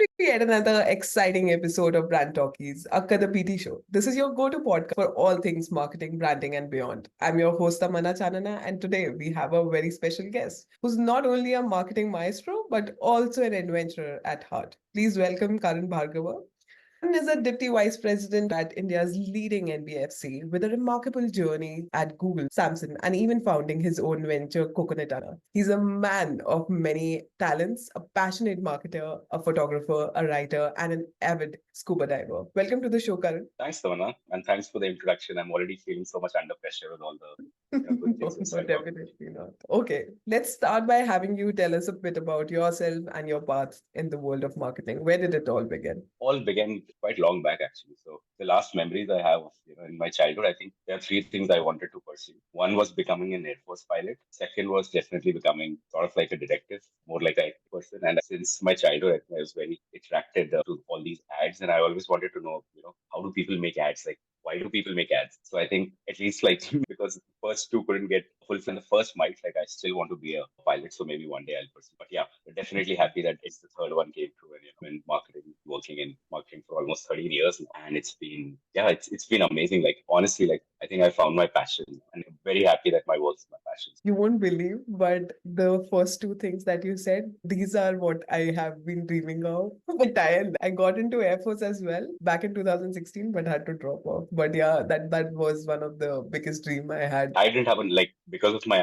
to yet another exciting episode of Brand Talkies, Akka the PT show. This is your go-to podcast for all things marketing, branding, and beyond. I'm your host, Amana Chanana, and today we have a very special guest who's not only a marketing maestro, but also an adventurer at heart. Please welcome Karan Bhargava. Karan is a Deputy Vice President at India's leading NBFC with a remarkable journey at Google, Samsung, and even founding his own venture, Coconut Anna. He's a man of many talents, a passionate marketer, a photographer, a writer, and an avid scuba diver. Welcome to the show, Karan. Thanks, Tavana, and thanks for the introduction. I'm already feeling so much under pressure with all the good No, things you no, said about me. definitely not. Okay, let's start by having you tell us a bit about yourself and your path in the world of marketing. Where did it all begin? All began quite long back, actually. So the last memories I have, in my childhood, I think there are three things I wanted to pursue. One was becoming an Air Force pilot. Second was definitely becoming sort of like a detective, more like a person. And since my childhood, I was very attracted to all these ads, and I always wanted to know, how do people make ads? Like, why do people make ads? So I think at least like because the first two couldn't get fulfilled, the first might, like I still want to be a pilot. So maybe one day I'll pursue. But yeah, we're definitely happy that it's the third one came through, and in marketing, working in marketing for almost 13 years now. And it's been amazing. Like honestly, like I think I found my passion, and I'm very happy that my work is my passion. You won't believe, but the first two things that you said, these are what I have been dreaming of. But I got into Air Force as well back in 2016, but had to drop off. But yeah, that was one of the biggest dream I had. I didn't have a like because of my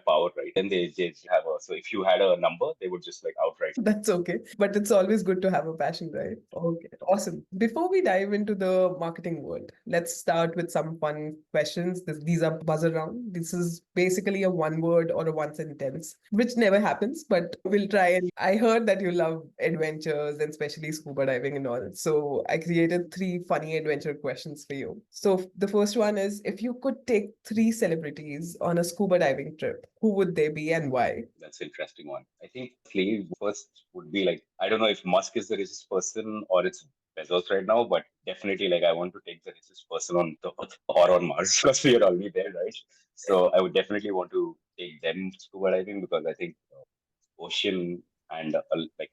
power, right? And they have a so if you had a number, they would just like outright. That's okay. But it's always good to have a passion, right? Okay, awesome. Before we dive into the marketing world, let's start with some fun questions. These are buzzer round. This is basically a one word or a one sentence, which never happens, but we'll try. And I heard that you love adventures and especially scuba diving and all. So I created three funny adventure questions for you. So the first one is, if you could take three celebrities on a scuba diving trip, who would they be and why? That's an interesting one. I think first would be like I don't know if Musk is the richest person or it's Bezos right now, but definitely like I want to take the richest person on the Earth or on Mars because we are already there, right? So I would definitely want to take them scuba diving because I think ocean and like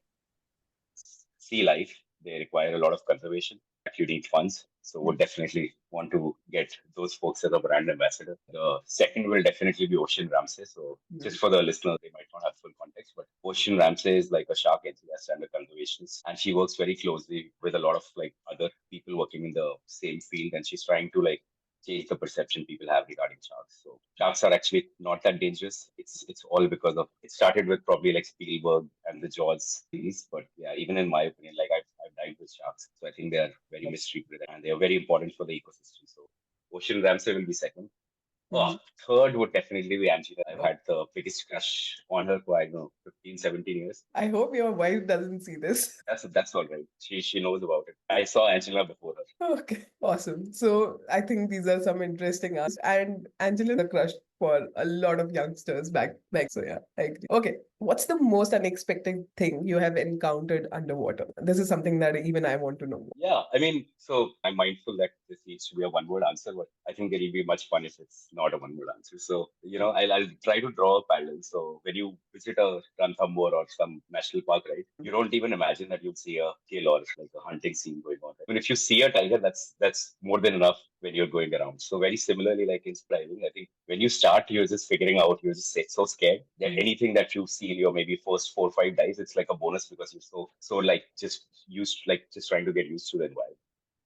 sea life, they require a lot of conservation. You need funds. So would definitely want to get those folks as a brand ambassador. The second will definitely be Ocean Ramsey. So just for the listeners, they might not have full context, but Ocean Ramsey is like a shark enthusiast and a conservationist. And she works very closely with a lot of like other people working in the same field. And she's trying to like change the perception people have regarding sharks. So sharks are actually not that dangerous. It's all because of it started with probably like Spielberg and the Jaws series. But yeah, even in my opinion, like I've dived with sharks. So I think they are very mistreated and they are very important for the ecosystem. So Ocean Ramsey will be second. Oh, third would definitely be Angela. I've had the biggest crush on her for, I don't know, 15, 17 years. I hope your wife doesn't see this. That's all right. She knows about it. I saw Angela before her. Okay, awesome. So I think these are some interesting answers. And Angela is a crush for a lot of youngsters back. So yeah, I agree. Okay, what's the most unexpected thing you have encountered underwater? This is something that even I want to know. Yeah, I mean, so I'm mindful that this needs to be a one-word answer, but I think it'll be much fun if it's not a one-word answer. So, I'll try to draw a parallel. So when you visit a Ranthambore or some national park, right, you don't even imagine that you'll see a kill or like a hunting scene going on. Right? I mean, if you see a tiger, that's more than enough when you're going around. So very similarly, like in driving, I think when you start, you're just figuring out, you're just so scared that anything that you see in your maybe first 4 or 5 days, it's like a bonus because you're so like just used, like just trying to get used to the environment.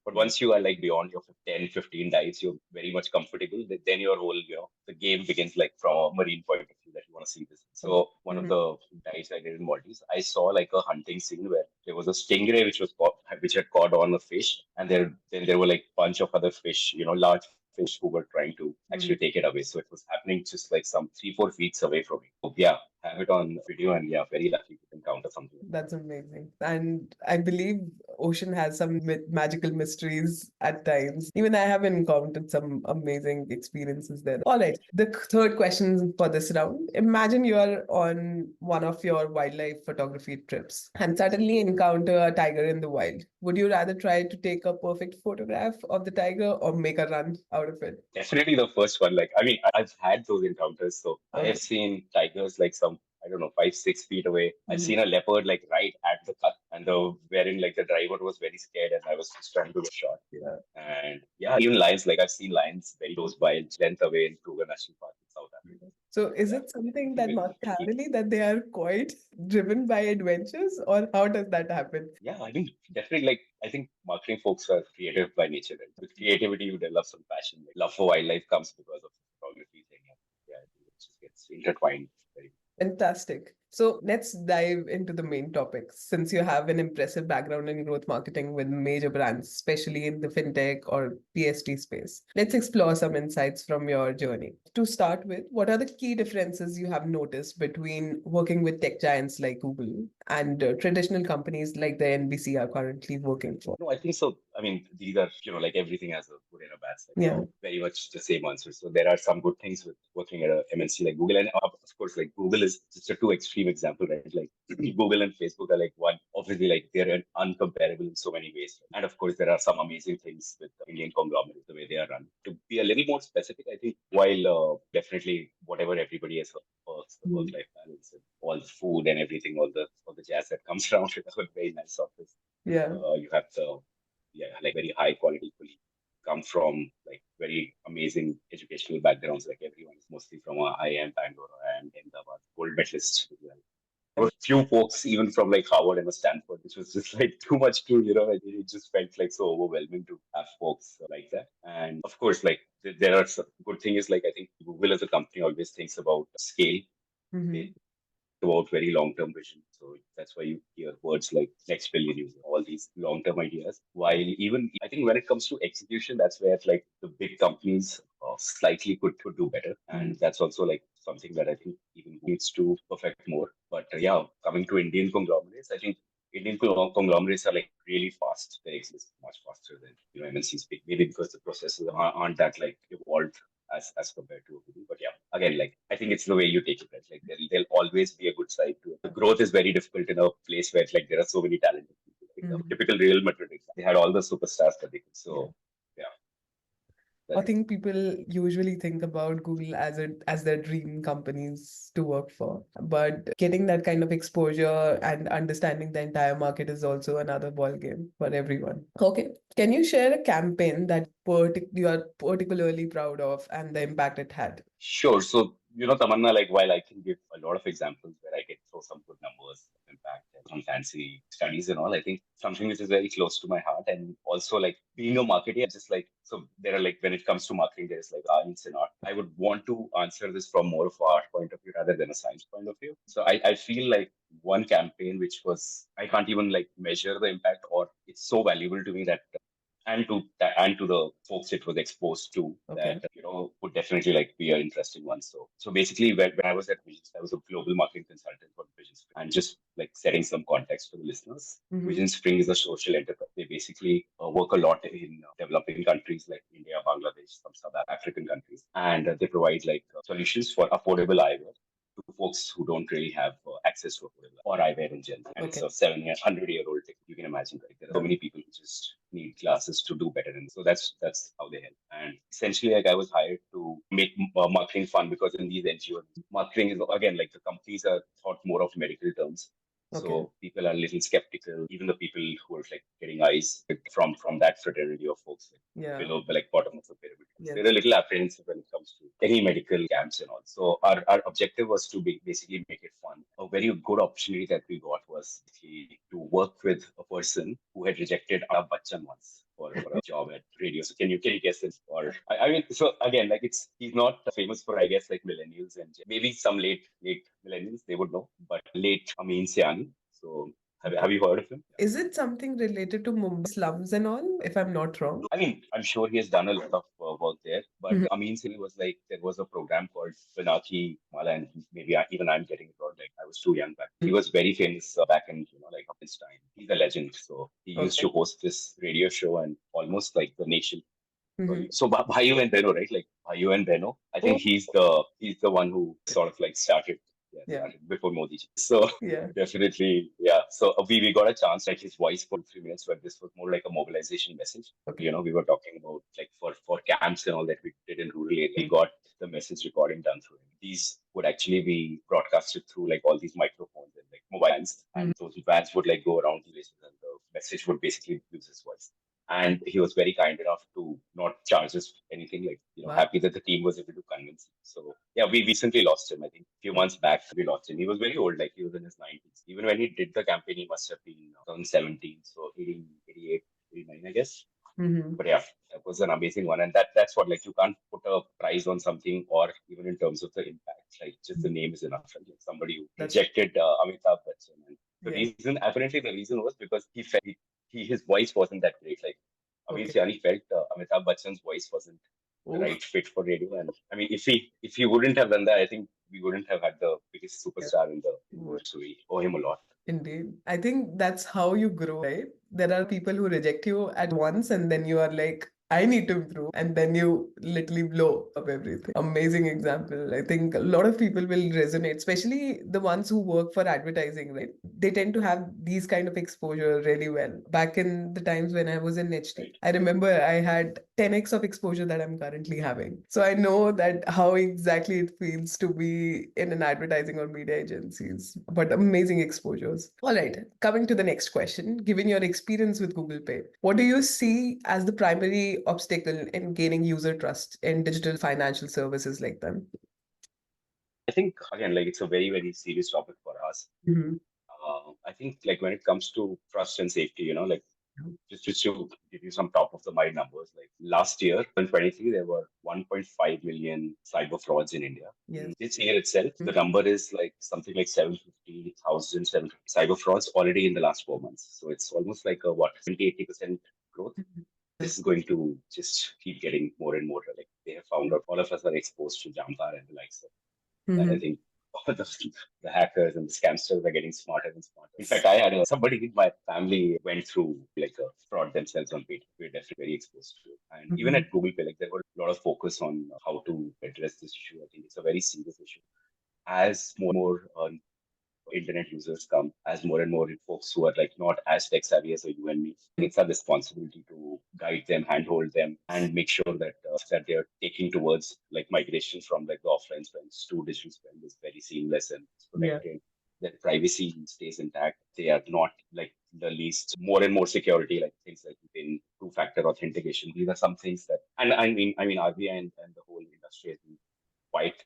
But once you are like beyond your 10, 15 dives, you're very much comfortable. Then your whole, the game begins like from a marine point of view that you want to see this. So one of the dives I did in Maldives, I saw like a hunting scene where there was a stingray which had caught on a fish, and then there were like bunch of other fish, large fish who were trying to actually take it away. So it was happening just like some 3-4 feet away from me. So, yeah, have it on video, and yeah, very lucky to encounter something. That's amazing. And I believe ocean has some magical mysteries at times. Even I have encountered some amazing experiences there. All right. The third question for this round. Imagine you are on one of your wildlife photography trips and suddenly encounter a tiger in the wild. Would you rather try to take a perfect photograph of the tiger or make a run out of it? Definitely the first one. Like, I mean, I've had those encounters. So I have seen tigers like some, I don't know, 5-6 feet away. I've seen a leopard like right at the cut, and the wherein like the driver was very scared, and I was just trying to get shot. Yeah. And yeah, even lions, like I've seen lions very close by, length away in Kruger National Park in South Africa. So is Yeah, it something definitely that very must tricky. really that they are quite driven by adventures, or how does that happen? Yeah, I mean, definitely, like, I think marketing folks are creative by nature. Right? With creativity, you develop some passion. Like, love for wildlife comes because of photography thing. Yeah, I think it just gets intertwined very. Fantastic. So let's dive into the main topics. Since you have an impressive background in growth marketing with major brands, especially in the fintech or PSP space, let's explore some insights from your journey. To start with, what are the key differences you have noticed between working with tech giants like Google and traditional companies like the NBC are currently working for? No, I think so. I mean, these are, like everything has a good and a bad side. Yeah. Very much the same answer. So there are some good things with working at a MNC like Google. And of course, like Google is just a too extreme example, right? Like Google and Facebook are like one, obviously, like they're uncomparable in so many ways. And of course, there are some amazing things with the Indian conglomerates, the way they are run. To be a little more specific, I think while definitely whatever everybody has perks, the work-life balance and all the food and everything, all the jazz that comes around with a very nice office. Yeah. You have the like very high quality colleagues come from like very amazing educational backgrounds. Like everyone is mostly from IIM Bangalore or IIM Ahmedabad, gold medalists as well. There were few folks even from like Harvard and Stanford, which was just like too much to, it just felt like so overwhelming to have folks like that. And of course, like there are some good thing is like I think Google as a company always thinks about scale. They about very long-term vision. So that's why you hear words like next billion users, all these long-term ideas. While even I think when it comes to execution, that's where like the big companies slightly could do better, and that's also like something that I think even needs to perfect more. But yeah, coming to Indian conglomerates, I think Indian conglomerates are like really fast. They exist much faster than MNCs. Maybe because the processes aren't that like evolved as compared to Google. But yeah, again, like I think it's the way you take it, right? Like there'll always be a good side to it. The growth is very difficult in a place where like there are so many talented people. Like the typical Real Madrid, they had all the superstars that they could. So yeah. I think people usually think about Google as their dream companies to work for. But getting that kind of exposure and understanding the entire market is also another ballgame for everyone. Okay. Can you share a campaign that you are particularly proud of and the impact it had? Sure. So, Tamanna, like while I can give a lot of examples where I can throw some good numbers, impact, and some fancy studies and all, I think something which is very close to my heart. And also, like being a marketer, just like, so there are like, when it comes to marketing, there's like science and art. I would want to answer this from more of an art point of view rather than a science point of view. So I feel like one campaign which was, I can't even like measure the impact, or it's so valuable to me that and to the folks it was exposed to that would definitely like be an interesting one. So basically when I was at Visions, I was a global marketing consultant for Vision Spring. And just like setting some context for the listeners, Vision Spring is a social enterprise. They basically work a lot in developing countries like India, Bangladesh, some South African countries, and they provide like solutions for affordable eyewear to folks who don't really have access to affordable or eyewear in general. And it's a 100-year-old thing. You can imagine, right? There are so many people who just need glasses to do better. And so that's how they help. And essentially, like I was hired to make marketing fun, because in these NGOs, marketing is again like the companies are thought more of medical terms. So people are a little skeptical. Even the people who are like getting eyes from that fraternity of folks below, like bottom of the pyramid, they're a little apprehensive when it comes to any medical camps and all. So our objective was to basically make it fun. A very good opportunity that we got was to work with a person who had rejected Amitabh Bachchan once for a job at radio. So can you guess it? Or I mean, so again, like he's not famous for, I guess, like millennials and maybe some late millennials, they would know, but late Amin Siani. So have you heard of him? Is it something related to Mumbai slums and all, if I'm not wrong? I mean, I'm sure he has done a lot of work there, but Amin Siani was like, there was a program called Pinaki Mala, and maybe even I'm getting it wrong. Like I was too young back. He was very famous back in, like up his time. He's a legend. So he used to host this radio show and almost like the nation. So Bhaiyu and Beno, right? Like Bhaiyu and Beno. I think he's the one who sort of like started before Modi. So definitely, yeah. So we got a chance, like his voice for 3 minutes, but this was more like a mobilization message. We were talking about like for camps and all that we did in rural area. We got the message recording done through him. These would actually be broadcast broadcasted through like all these microphones and like mobile vans, and those vans would like go around the places, and the message would basically use his voice. And he was very kind enough to not charge us anything. Like, Wow. happy that the team was able to convince him. So yeah, we recently lost him. I think a few months back we lost him. He was very old, like he was in his 90s. Even when he did the campaign, he must have been 2017, so 80, 88, 89, I guess. But yeah, that was an amazing one. And that's what, like, you can't put a price on something, or even in terms of the impact. Like, just the name is enough. Right? Like somebody who rejected Amitabh Bachchan. And the reason, apparently, the reason was because he felt his voice wasn't that great. Like, Amir Siani felt Amitabh Bachchan's voice wasn't the right fit for radio. And I mean, if he wouldn't have done that, I think we wouldn't have had the biggest superstar in the world. So we owe him a lot. Indeed. I think that's how you grow, right? There are people who reject you at once, and then you are like, I need to improve. And then you literally blow up everything. Amazing example. I think a lot of people will resonate, especially the ones who work for advertising, right? They tend to have these kind of exposure really well. Back in the times when I was in HT, I remember I had 10x of exposure that I'm currently having. So I know that how exactly it feels to be in an advertising or media agencies, but amazing exposures. All right, coming to the next question. Given your experience with Google Pay, what do you see as the primary obstacle in gaining user trust in digital financial services like them? I think, again, like, it's a very, very serious topic for us. I think, like, when it comes to trust and safety, like, just to give you some top of the mind numbers, like last year, in 23, there were 1.5 million cyber frauds in India. Yes. This year itself, the number is like something like 750,000 cyber frauds already in the last 4 months. So it's almost like a 70-80% growth. This is going to just keep getting more and more. Like, they have found out all of us are exposed to Jamfar and the likes of. And I think all the hackers and the scamsters are getting smarter and smarter. In fact, I had somebody in my family went through like a fraud themselves on Paytm. We're definitely very exposed to it. And even at Google Pay, like, there was a lot of focus on how to address this issue. I think it's a very serious issue. As more internet users come, as more and more folks who are like not as tech savvy as you and me, it's our responsibility to guide them, handhold them, and make sure that that they're taking towards like migration from like the offline spends to digital spend is very seamless and protected. That privacy stays intact. They are not like the least. More and more security, like things like within two-factor authentication. These are some things that, and I mean, RBI and the whole industry has been quite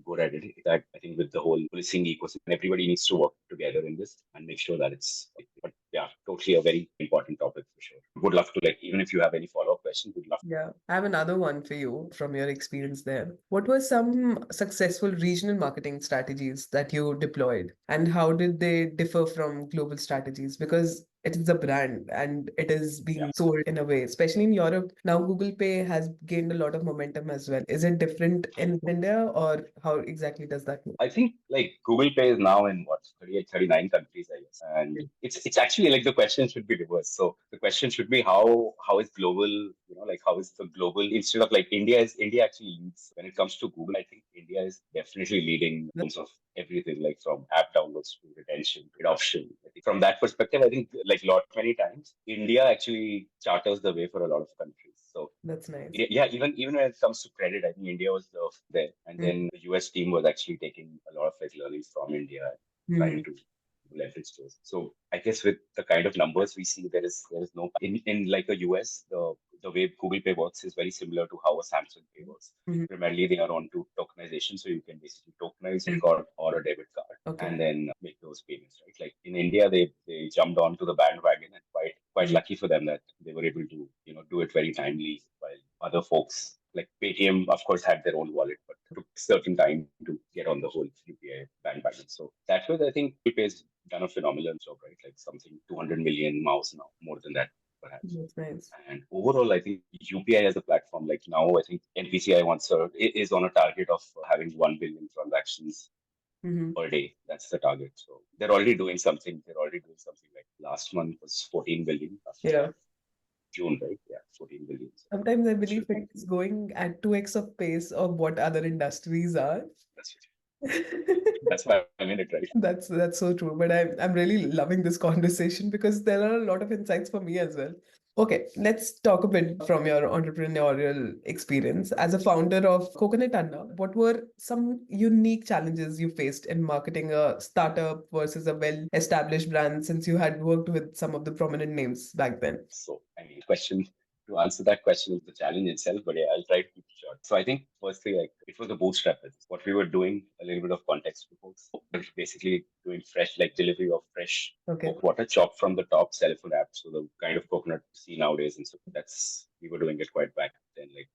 good at it. That I think with the whole policing ecosystem, everybody needs to work together in this and make sure that it's. But yeah, totally a very important topic for sure. Would love to, like, even if you have any follow-up questions, would love. Yeah, I have another one for you from your experience there. What were some successful regional marketing strategies that you deployed, and how did they differ from global strategies? Because it is a brand and it is being sold in a way, especially in Europe. Now, Google Pay has gained a lot of momentum as well. Is it different in India, or how exactly does that work? I think like Google Pay is now in what 38, 39 countries, I guess. And it's actually like the question should be reversed. So the question should be how is global, like how is the global, instead of like India actually leads when it comes to Google. I think India is definitely leading in terms of everything, like from app downloads to retention, adoption. I think from that perspective, I think like many times India actually charters the way for a lot of countries. So That's nice. yeah, even when it comes to credit, I think India was there, and then the US team was actually taking a lot of like learnings from India and trying to leverage those. So I guess with the kind of numbers we see, there is no in like the US, the way Google Pay works is very similar to how a Samsung Pay works. Primarily, they are on to tokenization, so you can basically tokenize a card or a debit card, and then make those payments. Right, like in India, they jumped onto the bandwagon, and quite lucky for them that they were able to do it very timely, while other folks like Paytm, of course, had their own wallet, but took certain time to get on the whole UPI bandwagon. So that way, I think Google Pay has done a phenomenal job, right? Like something 200 million MAUs now, more than that perhaps. That's nice. And overall, I think UPI as a platform, like now, I think NPCI is on a target of having 1 billion transactions per day. That's the target. So they're already doing something. Like last month was 14 billion. June, right? Yeah, 14 billion. So sometimes I believe it's going at 2x of pace of what other industries are. That's why I'm in it, right? That's so true. But I'm really loving this conversation because there are a lot of insights for me as well. Okay, let's talk a bit from your entrepreneurial experience. As a founder of Coconut Anna, what were some unique challenges you faced in marketing a startup versus a well-established brand, since you had worked with some of the prominent names back then? So, I mean, question to answer that question is the challenge itself, but yeah, I'll try to keep it short. So, I think firstly, like it was a bootstrap business. What we were doing, a little bit of context before, so we're basically doing fresh, like delivery of fresh Okay. water chopped from the top, cell phone app. So, the kind of coconut you see nowadays. And so that's, we were doing it quite back then. Like,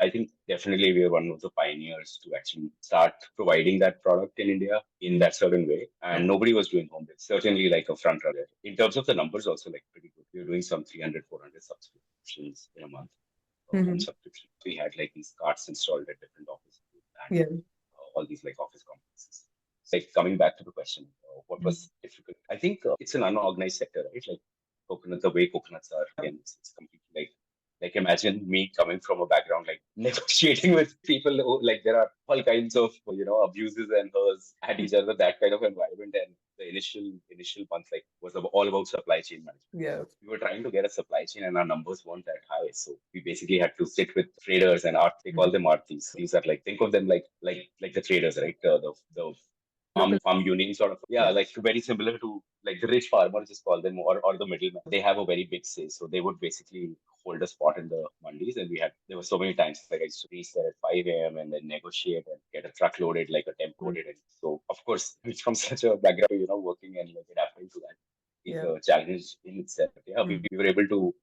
I think definitely we were one of the pioneers to actually start providing that product in India in that certain way. And nobody was doing home build. Certainly like a front runner. In terms of the numbers, also like pretty good. We were doing some 300, 400 subscriptions in a month, home subscriptions. We had like these carts installed at different offices and Yeah. all these like office complexes. Like coming back to the question, what was difficult? I think it's an unorganized sector, right? Like coconut, the way coconuts are, again, it's completely like imagine me coming from a background like negotiating with people who, like there are all kinds of abuses and hers at each other, that kind of environment. And the initial month like was all about supply chain management. Yeah. We were trying to get a supply chain and our numbers weren't that high, so we basically had to sit with traders and art. They call them artis. These are like, think of them like the traders, right? The farm union sort of, yeah, like very similar to like the rich farmer, just call them, or the middleman. They have a very big say, so they would basically hold a spot in the mandis. And there were so many times like I used to reach there at 5 a.m. and then negotiate and get a truck loaded, like a temp loaded. And so of course from such a background, working and like adapting to that is a challenge in itself. Yeah, we were able to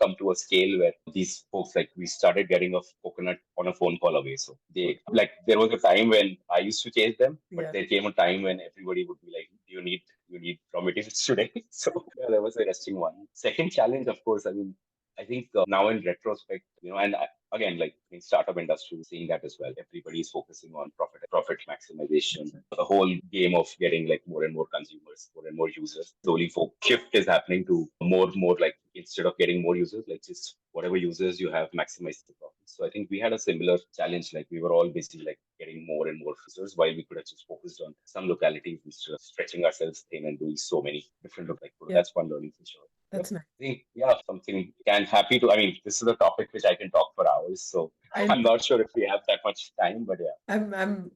come to a scale where these folks, like we started getting a coconut on a phone call away. So they, like, there was a time when I used to chase them, but there came a time when everybody would be like, you need raw materials today. So yeah, that was a interesting one. Second challenge, of course, I think now in retrospect, and again, like in startup industry, seeing that as well. Everybody is focusing on profit maximization. The whole game of getting like more and more consumers, more and more users. Slowly, shift is happening to more like, instead of getting more users, like just whatever users you have, maximize the profits. So I think we had a similar challenge. Like we were all busy like getting more and more users, while we could have just focused on some localities instead of stretching ourselves thin and doing so many different like. That's one learning for sure. That's nice. I think, yeah, something can happy to. I mean, this is a topic which I can talk for hours, so I'm not sure if we have that much time, but yeah.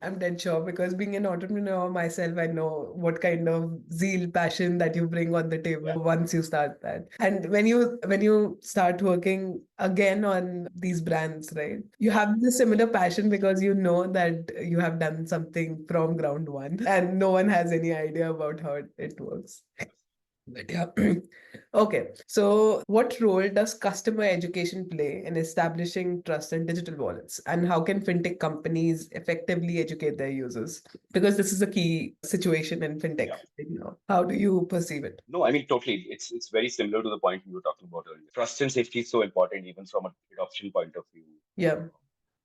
I'm dead sure, because being an entrepreneur myself, I know what kind of zeal, passion that you bring on the table once you start that. And when you start working again on these brands, right? You have this similar passion because you know that you have done something from ground one and no one has any idea about how it works. But yeah. Okay. So, what role does customer education play in establishing trust in digital wallets? And how can fintech companies effectively educate their users? Because this is a key situation in fintech right now. How do you perceive it? No, I mean, totally. It's very similar to the point we were talking about earlier. Trust and safety is so important, even from an adoption point of view. Yeah.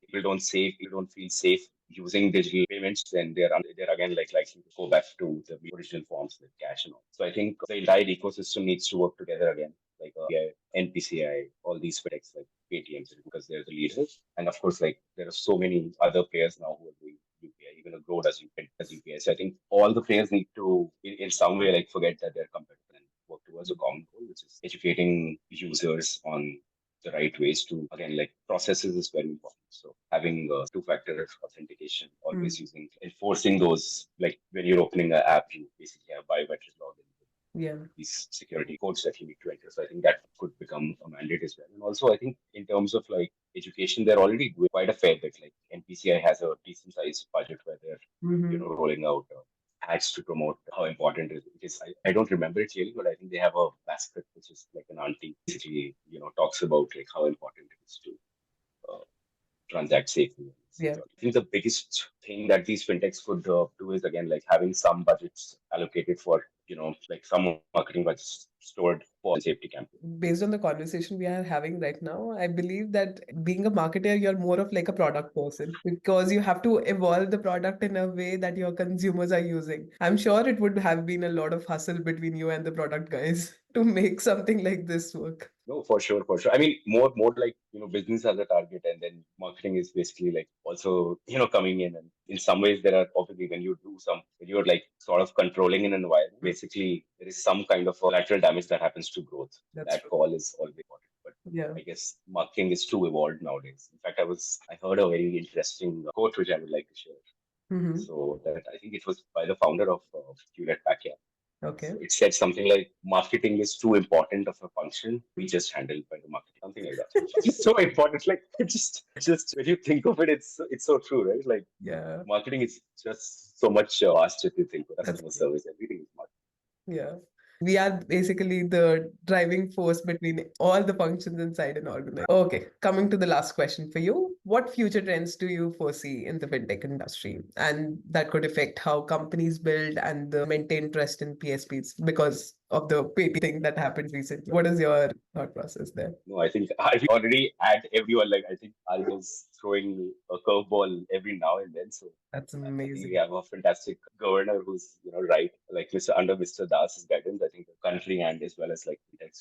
People don't feel safe using digital payments, then they're again like likely to go back to the original forms like cash and all. So I think the entire ecosystem needs to work together again, like NPCI, all these fintechs like Paytms, because they're the leaders. And of course, like there are so many other players now who are doing UPI, even a Grow does UPI. So I think all the players need to, in some way, like forget that they're competitive and work towards a common goal, which is educating users on the right ways to, again, like processes is very important. So having two-factor authentication, always enforcing those, like when you're opening an app, you basically have biometric login. These security codes that you need to enter. So I think that could become a mandate as well. And also I think in terms of like education, they're already doing quite a fair bit. Like NPCI has a decent sized budget where they're rolling out ads to promote how important it is. I don't remember it clearly, but I think they have a basket which is like an auntie, basically, talks about like how important it is to transact safely. I think the biggest thing that these fintechs could do is, again, like having some budgets allocated for, like some marketing budgets stored for safety campaign. Based on the conversation we are having right now, I believe that being a marketer, you're more of like a product person, because you have to evolve the product in a way that your consumers are using. I'm sure it would have been a lot of hustle between you and the product guys to make something like this work. No, for sure, for sure. I mean, more like, business as a target, and then marketing is basically like also, coming in. And in some ways, there are obviously when you're like sort of controlling an environment, basically there is some kind of a collateral damage that happens to growth. That's That true. call is always important. But Yeah. I guess marketing is too evolved nowadays. In fact, I heard a very interesting quote which I would like to share. Mm-hmm. So that I think it was by the founder of Hewlett Packard. Okay. So it said something like marketing is too important of a function. We just handled by the marketing, something like that. It's so important. Like just when you think of it, it's so true, right? Like Yeah. marketing is just so much vast if you think of That's customer service, everything is marketing. Yeah. We are basically the driving force between all the functions inside an organization. Okay, coming to the last question for you. What future trends do you foresee in the fintech industry? And that could affect how companies build and maintain trust in PSPs because of the pay thing that happened recently. What is your thought process there? No, I think I already at everyone. Like I think I was throwing a curveball every now and then. So That's I think we amazing. have a fantastic governor who's right, like Mr. Das's guidance. I think the country and as well as like Fintech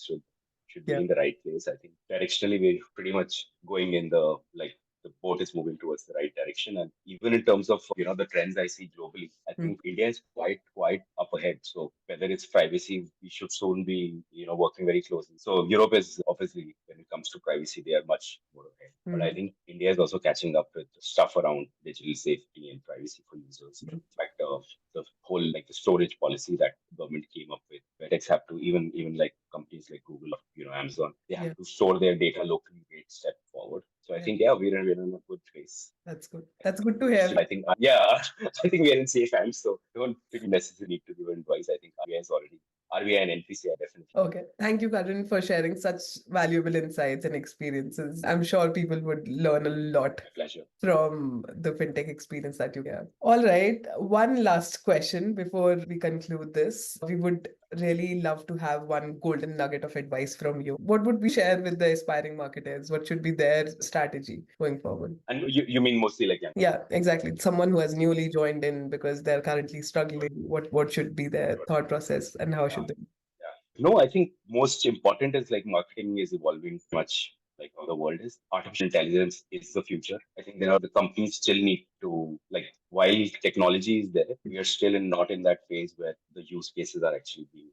should be Yeah. in the right place. I think directionally we're pretty much going in the boat is moving towards the right direction. And even in terms of the trends I see globally, I Mm. think India is quite up ahead. So whether it's privacy, we should soon be working very closely. So Europe is obviously, when it comes to privacy, they are much more ahead. But I Mm. think India is also catching up with stuff around digital safety and privacy for users. Mm. In fact, the whole like the storage policy that government came up with, where techs have to even like companies like Google or Amazon, they have Yeah. to store their data locally. Great step forward. So I Yeah. think we're in a good place. That's good. That's good to hear. I think yeah, I think we're in safe hands. So don't think we necessarily need to give advice. I think RBI and NPC are definitely. Okay. Thank you, Karan, for sharing such valuable insights and experiences. I'm sure people would learn a lot My pleasure. from the fintech experience that you have. All right. One last question before we conclude this. We would really love to have one golden nugget of advice from you. What would we share with the aspiring marketers? What should be their strategy going forward? And you mean mostly like young? Yeah, exactly. Someone who has newly joined in because they're currently struggling. What should be their thought process and how should they? Yeah. No, I think most important is like marketing is evolving much like how the world is. Artificial intelligence is the future. I think the companies still need to like while technology is there, we are still not in that phase where the use cases are actually being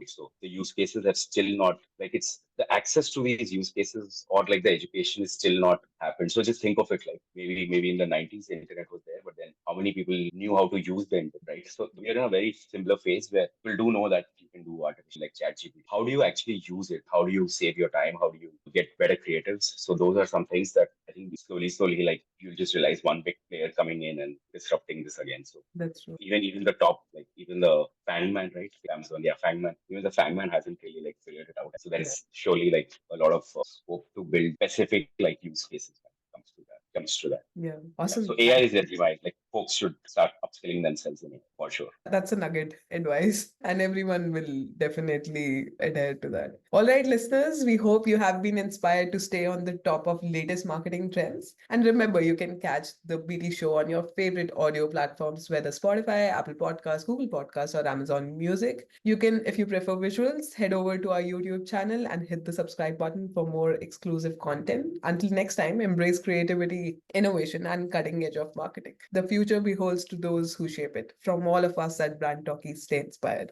so the use cases are still not like it's the access to these use cases or like the education is still not happened. So just think of it like maybe in the 90s the internet was there, but then how many people knew how to use the internet, right? So we are in a very similar phase where people do know that you can do artificial like ChatGPT. How do you actually use it? How do you save your time? How do you get better creatives? So those are some things that I think slowly like you'll just realize one big player coming in and disrupting this again. So That's true. even the top, like even the Fangman, right? Amazon, yeah, Fangman. Even the Fangman hasn't really like figured it out. So there Yeah. is surely like a lot of scope to build specific like use cases when it comes to that. Yeah. Yeah. Awesome. So AI is everywhere. Like folks should start upskilling themselves in it for sure. That's a nugget advice, and everyone will definitely adhere to that. All right, listeners, we hope you have been inspired to stay on the top of latest marketing trends. And remember, you can catch the BT show on your favorite audio platforms, whether Spotify, Apple Podcasts, Google Podcasts, or Amazon Music. You can, if you prefer visuals, head over to our YouTube channel and hit the subscribe button for more exclusive content. Until next time, embrace creativity, innovation, and cutting edge of marketing. The future beholds to those who shape it. From all of us at Brand Talkies, stay inspired.